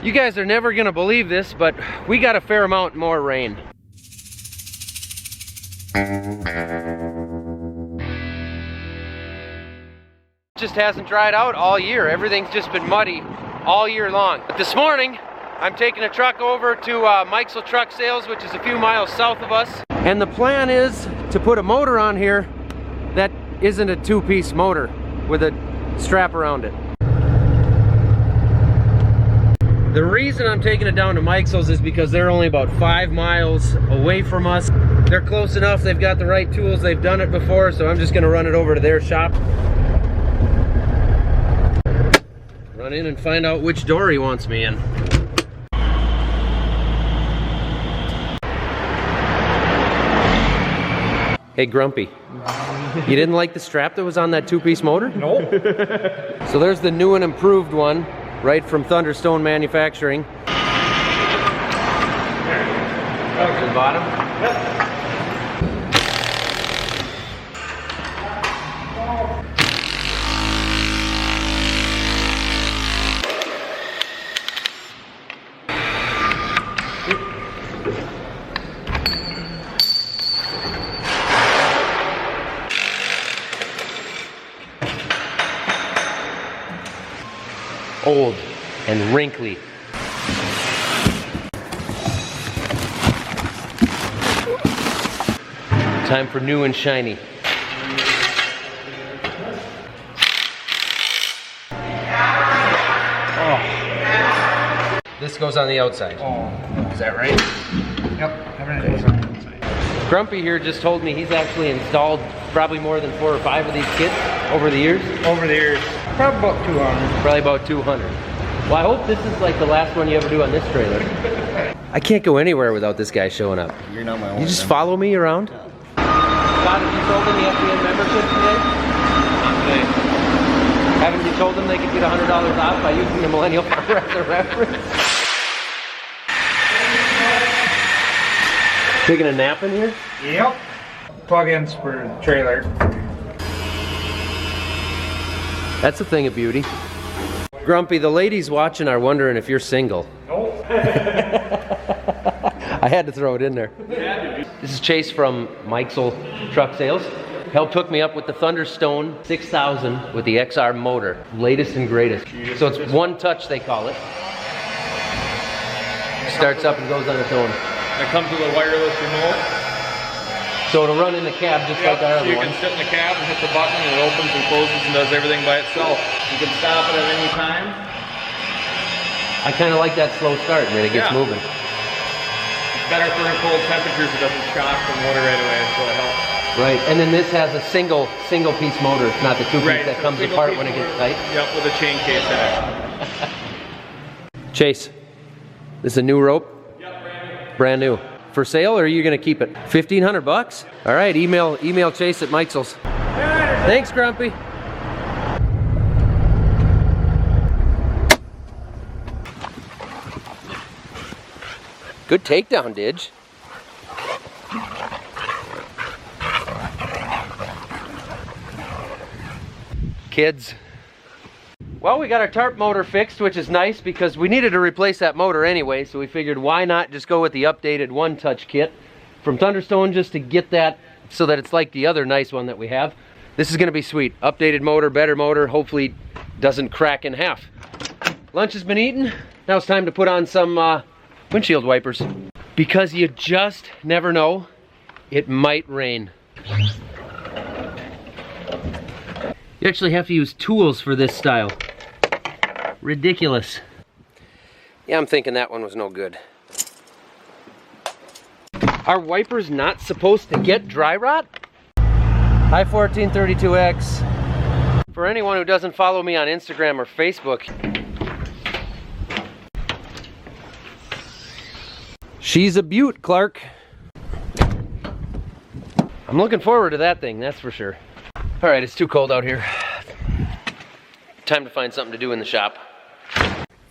You guys are never gonna believe this, but we got a fair amount more rain. Just hasn't dried out all year. Everything's just been muddy all year long. But this morning, I'm taking a truck over to Meixel Truck Sales, which is a few miles south of us. And the plan is to put a motor on here that isn't a two-piece motor with a strap around it. The reason I'm taking it down to Meixel's is because they're only about 5 miles away from us. They're close enough, they've got the right tools, they've done it before, so I'm just gonna run it over to their shop. Run in and find out which door he wants me in. Hey Grumpy, you didn't like the strap that was on that two-piece motor? Nope. So there's the new and improved one, right from Thunderstone Manufacturing. There. To the bottom? Yep. Old and wrinkly. Time for new and shiny. Oh. This goes on the outside. Oh. Is that right? Yep, everything goes on the outside. Grumpy here just told me he's actually installed probably more than 4 or 5 of these kits over the years. Over the years, probably about 200. Probably about 200. Well, I hope this is like the last one you ever do on this trailer. I can't go anywhere without this guy showing up. You're not my own. You just follow me around? Yeah. Scott, have you told them the FBN membership today? Not today. Haven't you told them they could get $100 off by using the Millennial Per Acer reference? Taking a nap in here? Yep. Plug-ins for the trailer. That's a thing of beauty. Grumpy, the ladies watching are wondering if you're single. Nope. I had to throw it in there. This is Chase from Meixel Truck Sales. Helped hook me up with the Thunderstone 6000 with the XR motor. Latest and greatest. So it's one touch, they call it. Starts up and goes on its own. It comes with a wireless remote. So it'll run in the cab just like our so other you one. can sit in the cab and hit the button and it opens and closes and does everything by itself. You can stop it at any time. I kind of like that slow start and then it gets moving. It's better for in cold temperatures. It doesn't shock the motor right away, so it helps. Right, and then this has a single piece motor. It's not the two-piece that comes apart when it gets tight. Yep, with a chain case in it. Chase, this is a new rope? Yep, brand new. For sale, or are you gonna keep it? 1,500 bucks? All right, email Chase at Meixel's. Thanks, Grumpy. Good takedown, Didge. Kids. Well, we got our Tarp motor fixed, which is nice because we needed to replace that motor anyway, so we figured why not just go with the updated one-touch kit from Thunderstone just to get that so that it's like the other nice one that we have. This is gonna be sweet. Updated motor, better motor, hopefully doesn't crack in half. Lunch has been eaten. Now it's time to put on some windshield wipers because you just never know. It might rain. You actually have to use tools for this style. Ridiculous. Yeah, I'm thinking that one was no good. Are wipers not supposed to get dry rot? Hi 1432X. For anyone who doesn't follow me on Instagram or Facebook, she's a beaut, Clark. I'm looking forward to that thing, that's for sure. All right, it's too cold out here. Time to find something to do in the shop.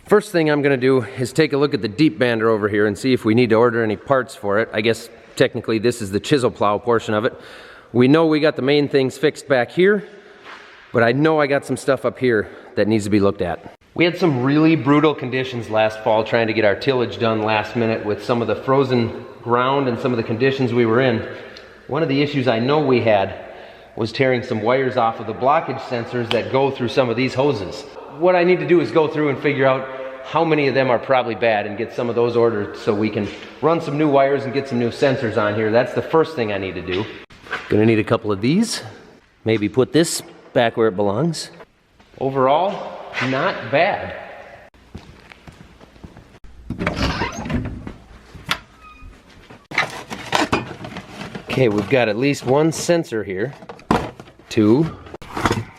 First thing I'm gonna do is take a look at the deep bander over here and see if we need to order any parts for it. I guess technically this is the chisel plow portion of it. We know we got the main things fixed back here, but I know I got some stuff up here that needs to be looked at. We had some really brutal conditions last fall trying to get our tillage done last minute with some of the frozen ground and some of the conditions we were in. One of the issues I know we had was tearing some wires off of the blockage sensors that go through some of these hoses. What I need to do is go through and figure out how many of them are probably bad and get some of those ordered so we can run some new wires and get some new sensors on here. That's the first thing I need to do. Gonna need a couple of these. Maybe put this back where it belongs. Overall, not bad. Okay, we've got at least one sensor here. Two.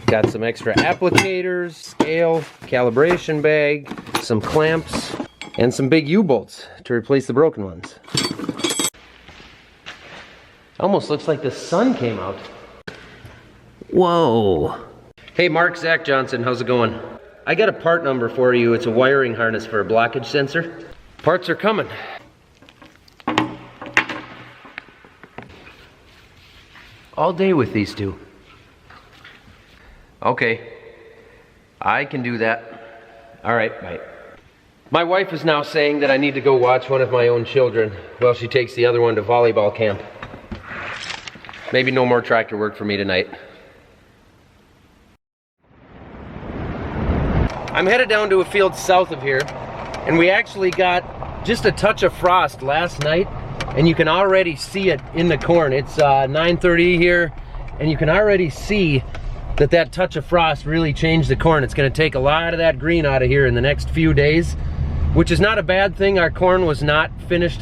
Got some extra applicators, scale, calibration bag, some clamps, and some big U-bolts to replace the broken ones. Almost looks like the sun came out. Whoa. Hey Mark, Zach Johnson, how's it going? I got a part number for you. It's a wiring harness for a blockage sensor. Parts are coming. All day with these two. Okay, I can do that. All right, bye. My wife is now saying that I need to go watch one of my own children while she takes the other one to volleyball camp. Maybe no more tractor work for me tonight. I'm headed down to a field south of here, and we actually got just a touch of frost last night, and you can already see it in the corn. It's 9:30 here, and you can already see that touch of frost really changed the corn. It's gonna take a lot of that green out of here in the next few days, which is not a bad thing. Our corn was not finished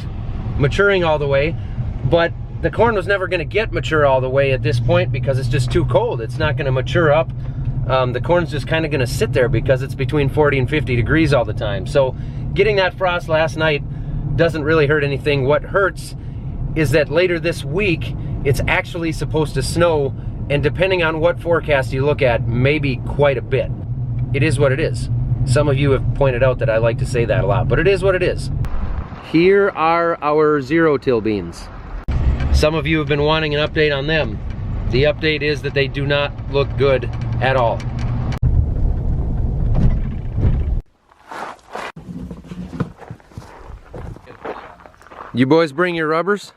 maturing all the way, but the corn was never gonna get mature all the way at this point because it's just too cold. It's not gonna mature up. The corn's just kind of gonna sit there because it's between 40 and 50 degrees all the time. So getting that frost last night doesn't really hurt anything. What hurts is that later this week, it's actually supposed to snow, and depending on what forecast you look at, maybe quite a bit. It is what it is. Some of you have pointed out that I like to say that a lot, but it is what it is. Here are our zero-till beans. Some of you have been wanting an update on them. The update is that they do not look good at all. You boys bring your rubbers?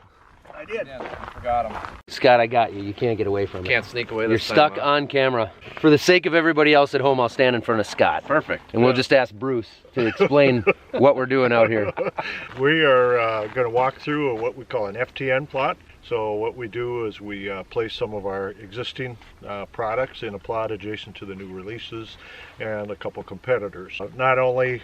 I did. Yeah, I forgot them. Scott, I got you. You can't get away from it. Can't sneak away You're this time, stuck huh? on camera. For the sake of everybody else at home, I'll stand in front of Scott. Perfect. And we'll just ask Bruce to explain what we're doing out here. We are going to walk through what we call an FTN plot. So what we do is we place some of our existing products in a plot adjacent to the new releases and a couple competitors. Not only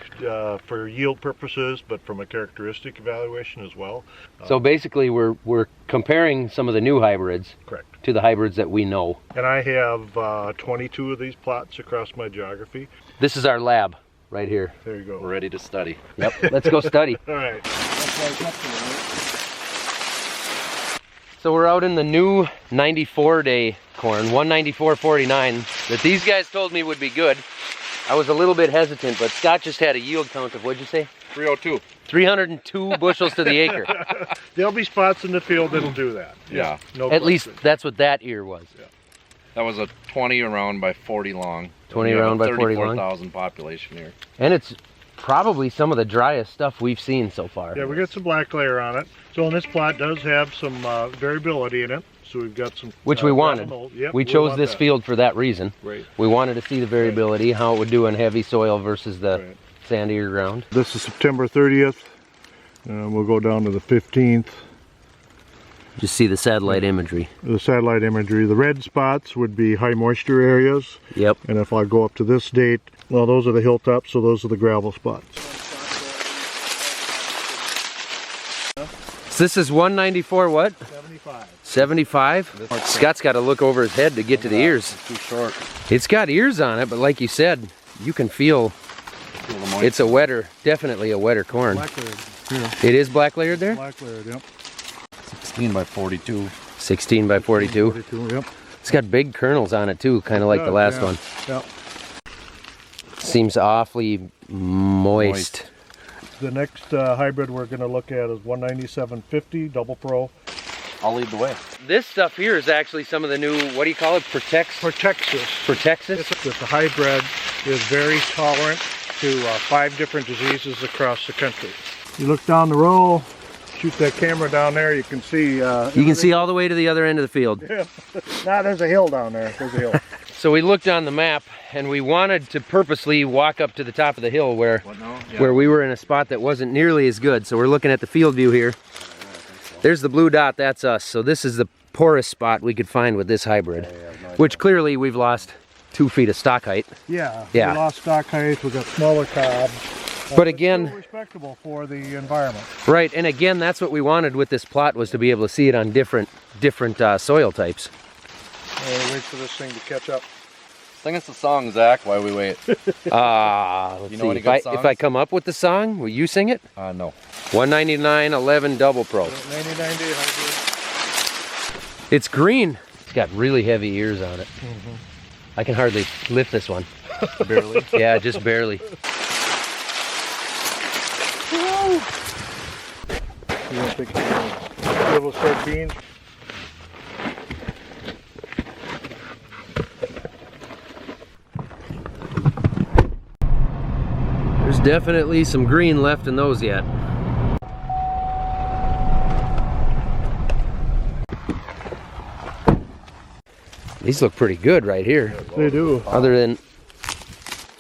for yield purposes, but from a characteristic evaluation as well. So basically we're comparing some of the new hybrids Correct. to the hybrids that we know. And I have 22 of these plots across my geography. This is our lab right here. There you go. We're ready to study. Yep, let's go study. All right. So we're out in the new 94 day corn, 194.49, that these guys told me would be good. I was a little bit hesitant, but Scott just had a yield count of, what'd you say? 302. 302 bushels to the acre. There'll be spots in the field that'll do that. Yeah. No At least question. that's what that ear was. Yeah. That was a 20 around by 40 long. 20 around by 40 long. 34,000 population here. And it's probably some of the driest stuff we've seen so far. Yeah, we got some black layer on it. So this plot does have some variability in it. So we've got some... Which we wanted. Yep, we we'll chose want this that. field for that reason. Right. We wanted to see the variability, how it would do in heavy soil versus the Right. sandier ground. This is September 30th. We'll go down to the 15th. Just see the satellite imagery. The satellite imagery. The red spots would be high moisture areas. Yep. And if I go up to this date, well, those are the hilltops, so those are the gravel spots. So this is 194 what? 75. 75? Scott's got to look over his head to get to the ears. Too short. It's got ears on it, but like you said, you can feel it's a wetter, definitely a wetter corn. Black layered. Here. It is black layered there? Black layered, yep. 16 by 42. 16 by 42. 42, yep. It's got big kernels on it too, kind of like the last one. Yep. Seems awfully moist. The next hybrid we're going to look at is 19750 Double Pro. I'll lead the way. This stuff here is actually some of the new, what do you call it, For Texas. Protexus? It's a hybrid. Is very tolerant to 5 different diseases across the country. You look down the row, shoot that camera down there, you can see... you can see all the way to the other end of the field. Yeah. Nah, there's a hill down there. There's a hill. So we looked on the map and we wanted to purposely walk up to the top of the hill where we were in a spot that wasn't nearly as good. So we're looking at the field view here. There's the blue dot, that's us. So this is the poorest spot we could find with this hybrid, which clearly we've lost 2 feet of stock height. Yeah, Yeah. we lost stock height, we got smaller cobs. But again, still respectable for the environment. right, and again, that's what we wanted with this plot, was to be able to see it on different soil types. Wait for this thing to catch up. Sing us a song, Zach, while we wait. Let's You know see. any If good I songs? come up with the song, will you sing it? No. 199.11 Double Pro. 90-90 hybrid. It's green. It's got really heavy ears on it. I can hardly lift this one. Barely. Yeah, just barely. You don't think you'll be able to start beans? There's definitely some green left in those yet. These look pretty good right here. They do. Other than,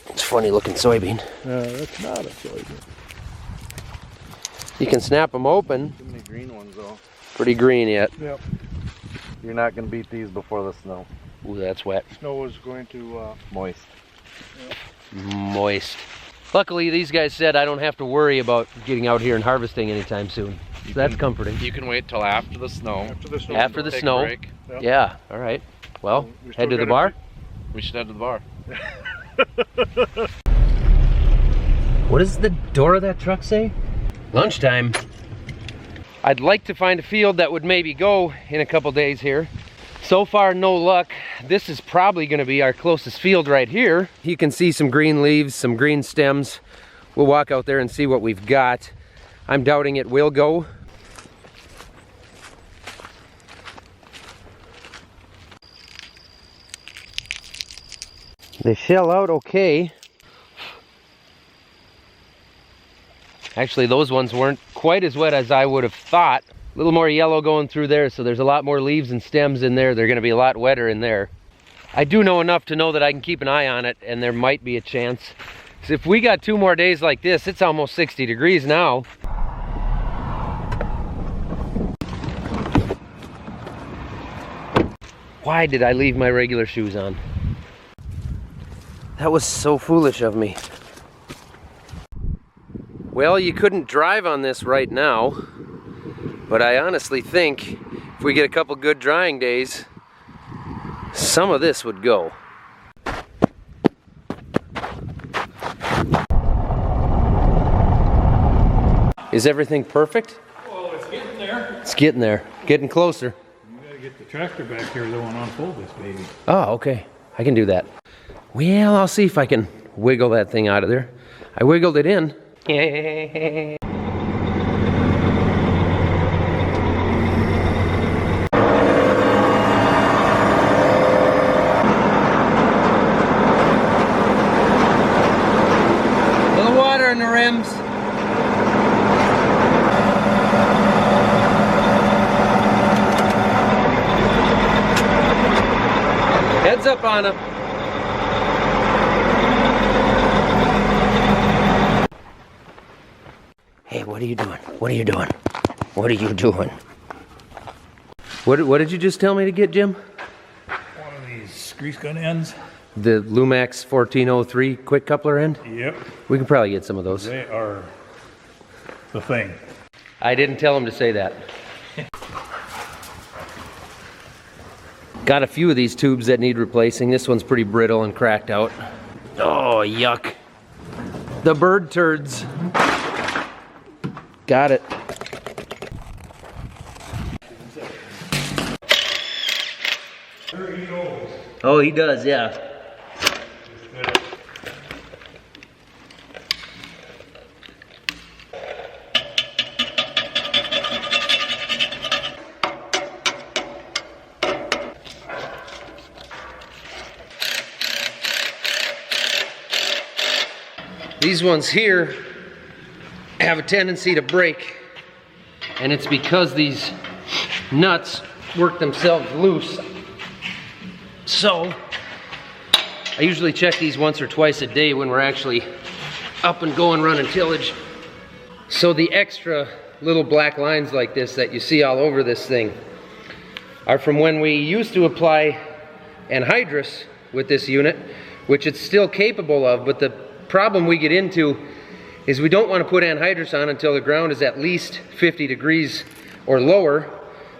it's a funny looking soybean. That's not a soybean. You can snap them open. Too many green ones, though. Pretty green yet. Yep. You're not going to beat these before the snow. Ooh, that's wet. Snow is going to... Moist. Moist. Luckily, these guys said I don't have to worry about getting out here and harvesting anytime soon. So that's comforting. You can wait till after the snow. after the snow. After the Take a snow. break. Yep. Yeah, all right. Well, We still head to the gotta bar. We should head to the bar. What does the door of that truck say? Lunchtime. I'd like to find a field that would maybe go in a couple days here. So far, no luck. This is probably going to be our closest field right here. You can see some green leaves, some green stems. We'll walk out there and see what we've got. I'm doubting it will go. They shell out okay. Actually, those ones weren't quite as wet as I would have thought. A little more yellow going through there, so there's a lot more leaves and stems in there. They're going to be a lot wetter in there. I do know enough to know that I can keep an eye on it, and there might be a chance. So if we got 2 more days like this, it's almost 60 degrees now. Why did I leave my regular shoes on? That was so foolish of me. Well, you couldn't drive on this right now, but I honestly think if we get a couple good drying days, some of this would go. Is everything perfect? Well, it's getting there. It's getting there, getting closer. You gotta get the tractor back here though and unfold this baby. Oh, okay, I can do that. Well, I'll see if I can wiggle that thing out of there. I wiggled it in. Little water in the rims. Heads up on him. Hey, what are you doing? What are you doing? What are you doing? What did you just tell me to get, Jim? One of these grease gun ends. The Lumax 1403 quick coupler end? Yep. We can probably get some of those. They are the thing. I didn't tell him to say that. Got a few of these tubes that need replacing. This one's pretty brittle and cracked out. Oh, yuck. The bird turds. Got it. Oh, he does, yeah. These ones here have a tendency to break, and it's because these nuts work themselves loose. So I usually check these once or twice a day when we're actually up and going running tillage. So the extra little black lines like this that you see all over this thing are from when we used to apply anhydrous with this unit, which it's still capable of, but the problem we get into is we don't want to put anhydrous on until the ground is at least 50 degrees or lower,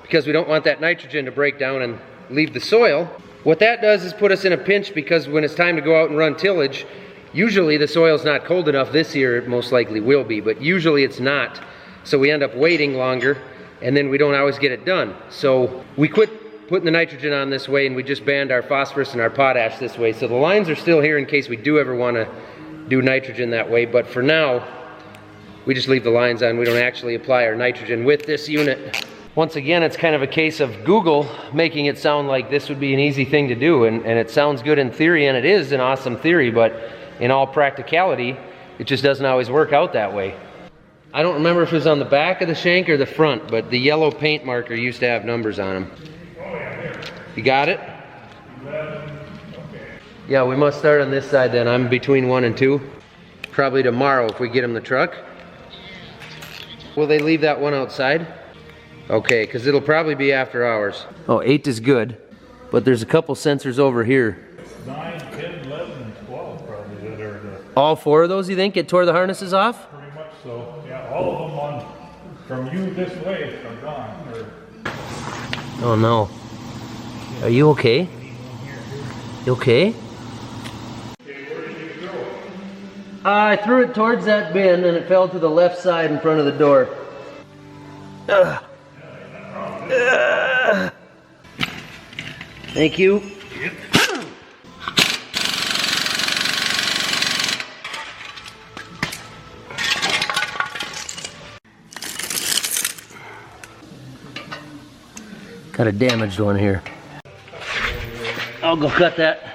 because we don't want that nitrogen to break down and leave the soil. What that does is put us in a pinch, because when it's time to go out and run tillage, usually the soil's not cold enough. This year it most likely will be, but usually it's not. So we end up waiting longer, and then we don't always get it done. So we quit putting the nitrogen on this way, and we just band our phosphorus and our potash this way. So the lines are still here in case we do ever want to do nitrogen that way, but for now we just leave the lines on. We don't actually apply our nitrogen with this unit. Once again, it's kind of a case of Google making it sound like this would be an easy thing to do, and it sounds good in theory, and it is an awesome theory, but in all practicality it just doesn't always work out that way. I don't remember if it was on the back of the shank or the front, but the yellow paint marker used to have numbers on them. You got it? Yeah, we must start on this side then. I'm between 1 and 2. Probably tomorrow if we get them the truck. Will they leave that one outside? Okay, because it'll probably be after hours. Oh, 8 is good, but there's a couple sensors over here. 9, 10, 11, and 12 probably that are the... All 4 of those, you think, it tore the harnesses off? Pretty much so. Yeah, all of them on, from you this way are gone. Oh no. Are you okay? You okay? I threw it towards that bin and it fell to the left side in front of the door. Thank you. Got a damaged one here. I'll go cut that.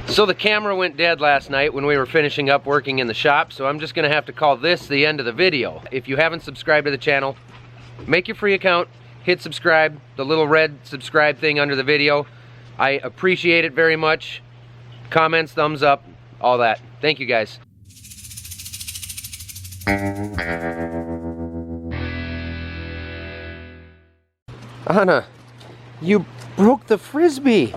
So the camera went dead last night when we were finishing up working in the shop, so I'm just gonna have to call this the end of the video. If you haven't subscribed to the channel, make your free account, hit subscribe, the little red subscribe thing under the video. I appreciate it very much. Comments, thumbs up, all that. Thank you guys. Anna, you broke the Frisbee.